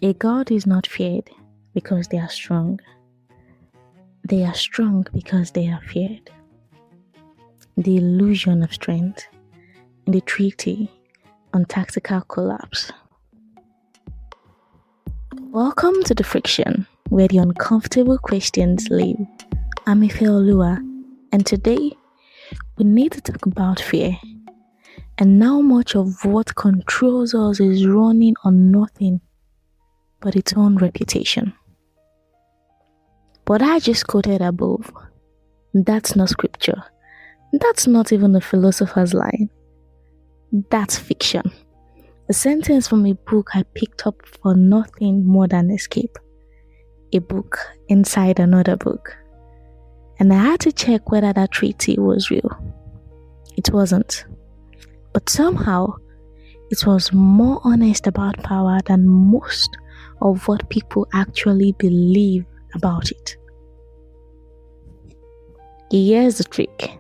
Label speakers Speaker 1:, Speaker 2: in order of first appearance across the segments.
Speaker 1: A God is not feared because they are strong. They are strong because they are feared. The illusion of strength in the treaty on tactical collapse. Welcome to The Friction, where the uncomfortable questions live. I'm Ifeoluwa, and today we need to talk about fear and how much of what controls us is running on nothing but its own reputation. What I just quoted above, that's not scripture. That's not even a philosopher's line. That's fiction. A sentence from a book I picked up for nothing more than escape. A book inside another book. And I had to check whether that treaty was real. It wasn't. But somehow, it was more honest about power than most of what people actually believe about it. Here's the trick.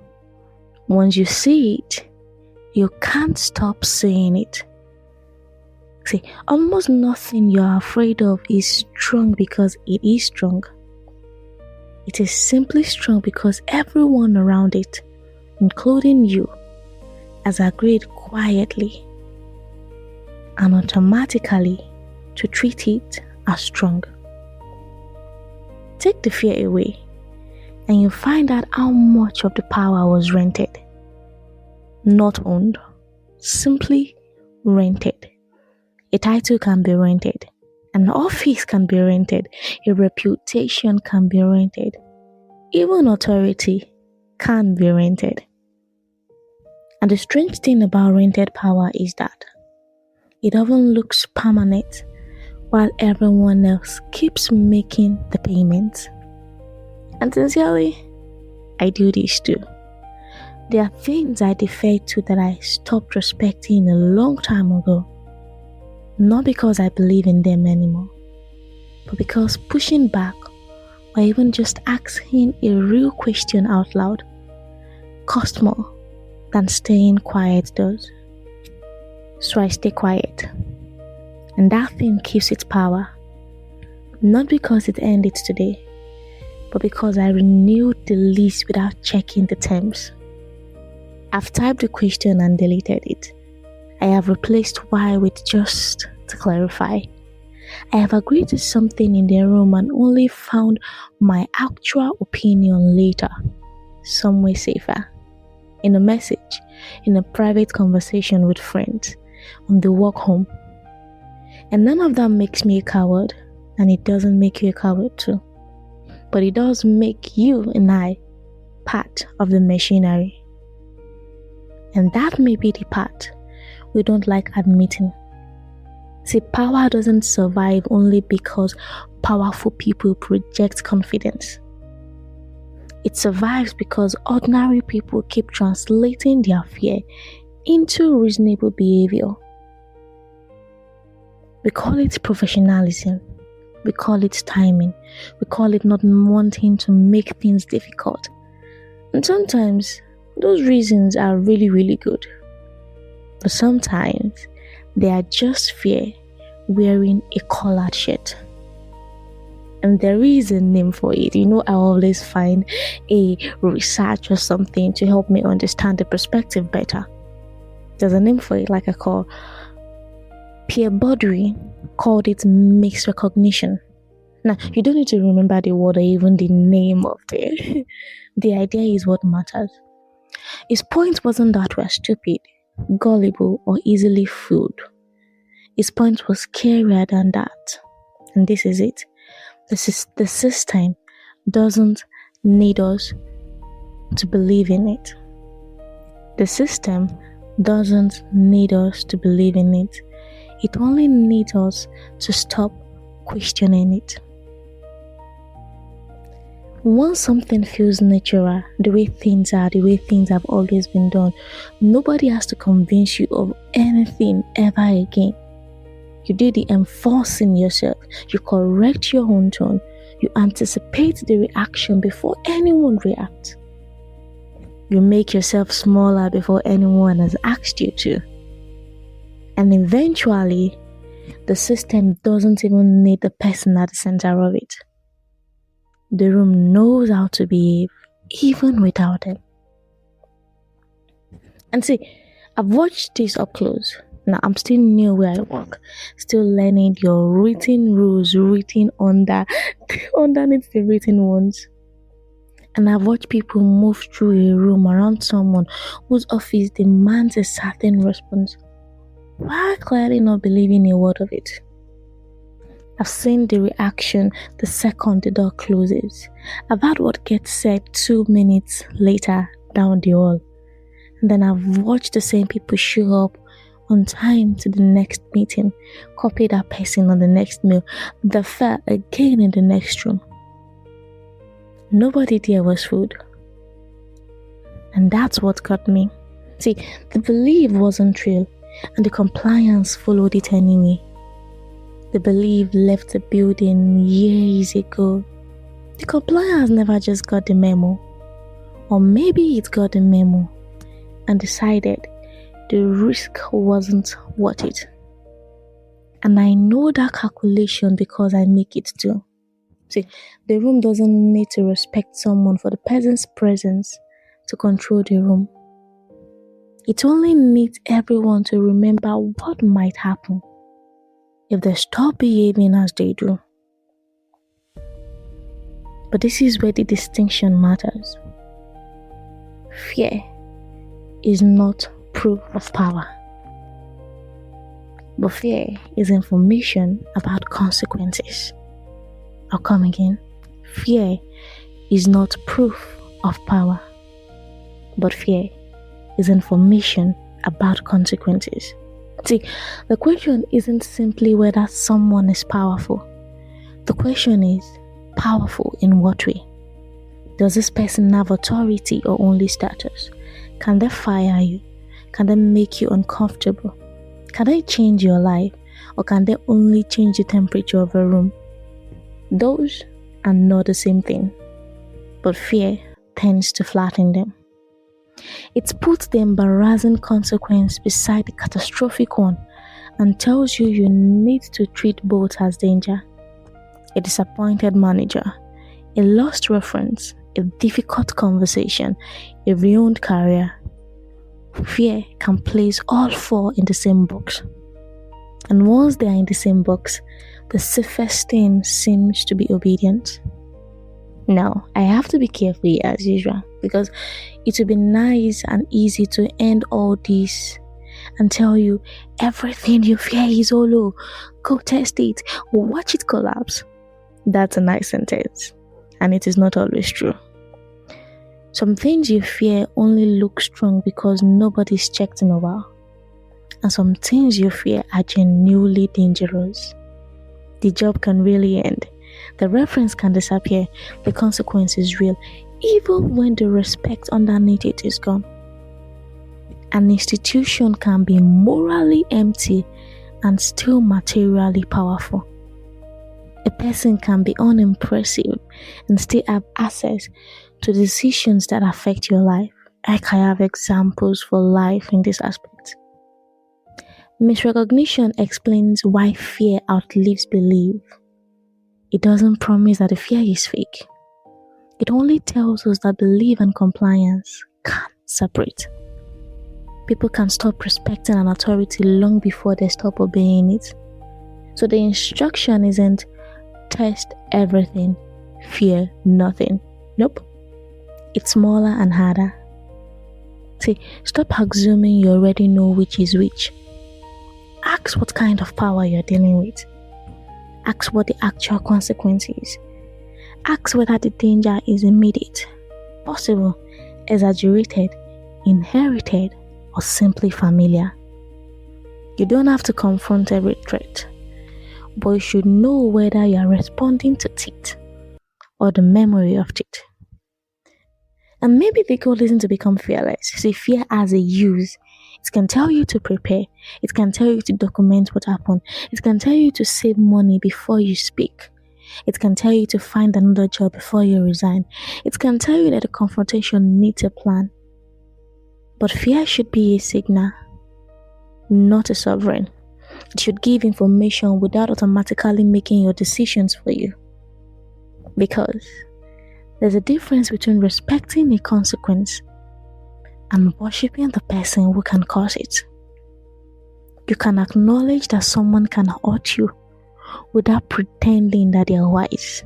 Speaker 1: Once you see it, you can't stop seeing it. See, almost nothing you're afraid of is strong because it is strong. It is simply strong because everyone around it, including you, has agreed quietly and automatically to treat it as strong. Take the fear away, and you find out how much of the power was rented. Not owned, simply rented. A title can be rented, an office can be rented, a reputation can be rented, even authority can be rented. And the strange thing about rented power is that it often looks permanent while everyone else keeps making the payments. And sincerely, I do this too. There are things I defer to that I stopped respecting a long time ago. Not because I believe in them anymore, but because pushing back or even just asking a real question out loud costs more than staying quiet does. So I stay quiet. And that thing keeps its power. Not because it ended today, but because I renewed the lease without checking the terms. I've typed the question and deleted it. I have replaced why with just to clarify. I have agreed to something in the room and only found my actual opinion later, somewhere safer. In a message, in a private conversation with friends, on the walk home. And none of that makes me a coward, and it doesn't make you a coward too. But it does make you and I part of the machinery. And that may be the part we don't like admitting. See, power doesn't survive only because powerful people project confidence. It survives because ordinary people keep translating their fear into reasonable behavior. We call it professionalism. We call it timing. We call it not wanting to make things difficult. And sometimes those reasons are really, really good. But sometimes they are just fear wearing a collared shirt. And there is a name for it. I always find a research or something to help me understand the perspective better. There's a name for it, like I call Pierre Bourdieu called it misrecognition. Now, you don't need to remember the word or even the name of it. The idea is what matters. His point wasn't that we're stupid, gullible, or easily fooled. His point was scarier than that. And this is it. The system doesn't need us to believe in it. The system doesn't need us to believe in it. It only needs us to stop questioning it. Once something feels natural, the way things are, the way things have always been done, nobody has to convince you of anything ever again. You do the enforcing yourself. You correct your own tone. You anticipate the reaction before anyone reacts. You make yourself smaller before anyone has asked you to. And eventually, The system doesn't even need the person at the center of it. The room knows how to behave even without them. And see, I've watched this up close. Now I'm still new where I work, still learning your written rules written underneath the written ones. And I've watched people move through a room around someone whose office demands a certain response, while clearly not believing a word of it. I've seen the reaction the second the door closes. I've heard what gets said 2 minutes later down the hall. And then I've watched the same people show up on time to the next meeting, copy that person on the next meal, defer again in the next room. Nobody there was food. And that's what got me. See, the belief wasn't real, and the compliance followed it anyway. The belief left the building years ago. The compliance never just got the memo. Or maybe it got the memo and decided the risk wasn't worth it. And I know that calculation because I make it too. See, the room doesn't need to respect someone for the person's presence to control the room. It only needs everyone to remember what might happen if they stop behaving as they do. But this is where the distinction matters. Fear is not proof of power. But fear is information about consequences. I'll come again. Fear is not proof of power. But fear is information about consequences. See, the question isn't simply whether someone is powerful. The question is, powerful in what way? Does this person have authority or only status? Can they fire you? Can they make you uncomfortable? Can they change your life? Or can they only change the temperature of a room? Those are not the same thing. But fear tends to flatten them. It puts the embarrassing consequence beside the catastrophic one and tells you need to treat both as danger. A disappointed manager, a lost reference, a difficult conversation, a ruined career. Fear can place all four in the same box. And once they are in the same box, the safest thing seems to be obedience. Now, I have to be careful here as usual, because it would be nice and easy to end all this and tell you everything you fear is hollow. Go test it, watch it collapse. That's a nice sentence, and it is not always true. Some things you fear only look strong because nobody's checked in a while. And some things you fear are genuinely dangerous. The job can really end. The reference can disappear. The consequence is real, even when the respect underneath it is gone. An institution can be morally empty and still materially powerful. A person can be unimpressive and still have access to decisions that affect your life. I can have examples for life in this aspect. Misrecognition explains why fear outlives belief. It doesn't promise that the fear is fake. It only tells us that belief and compliance can't separate. People can stop respecting an authority long before they stop obeying it. So the instruction isn't test everything, fear nothing. Nope. It's smaller and harder. See, stop assuming you already know which is which. Ask what kind of power you're dealing with. Ask what the actual consequence is. Ask whether the danger is immediate, possible, exaggerated, inherited, or simply familiar. You don't have to confront every threat, but you should know whether you are responding to it or the memory of it. And maybe the goal isn't to become fearless. See, fear has a use. It can tell you to prepare. It can tell you to document what happened. It can tell you to save money before you speak. It can tell you to find another job before you resign. It can tell you that the confrontation needs a plan. But fear should be a signal, not a sovereign. It should give information without automatically making your decisions for you. Because there's a difference between respecting a consequence and worshipping the person who can cause it. You can acknowledge that someone can hurt you without pretending that they are wise.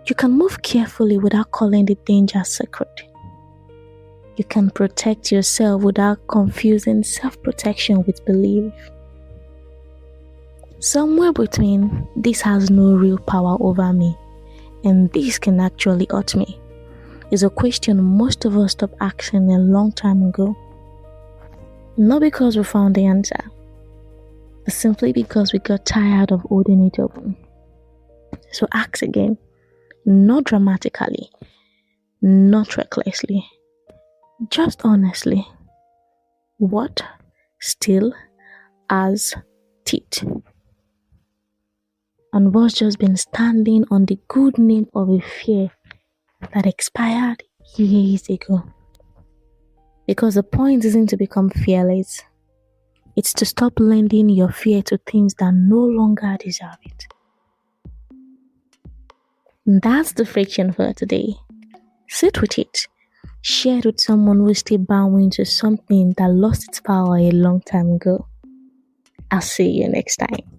Speaker 1: You can move carefully without calling the danger sacred. You can protect yourself without confusing self-protection with belief. Somewhere between this has no real power over me and this can actually hurt me is a question most of us stopped asking a long time ago. Not because we found the answer, but simply because we got tired of holding it open. So ask again, not dramatically, not recklessly, just honestly. What still has teeth? And what's just been standing on the good name of a fear that expired years ago? Because the point isn't to become fearless. It's to stop lending your fear to things that no longer deserve it. That's the friction for today. Sit with it. Share it with someone who is still bowing to something that lost its power a long time ago. I'll see you next time.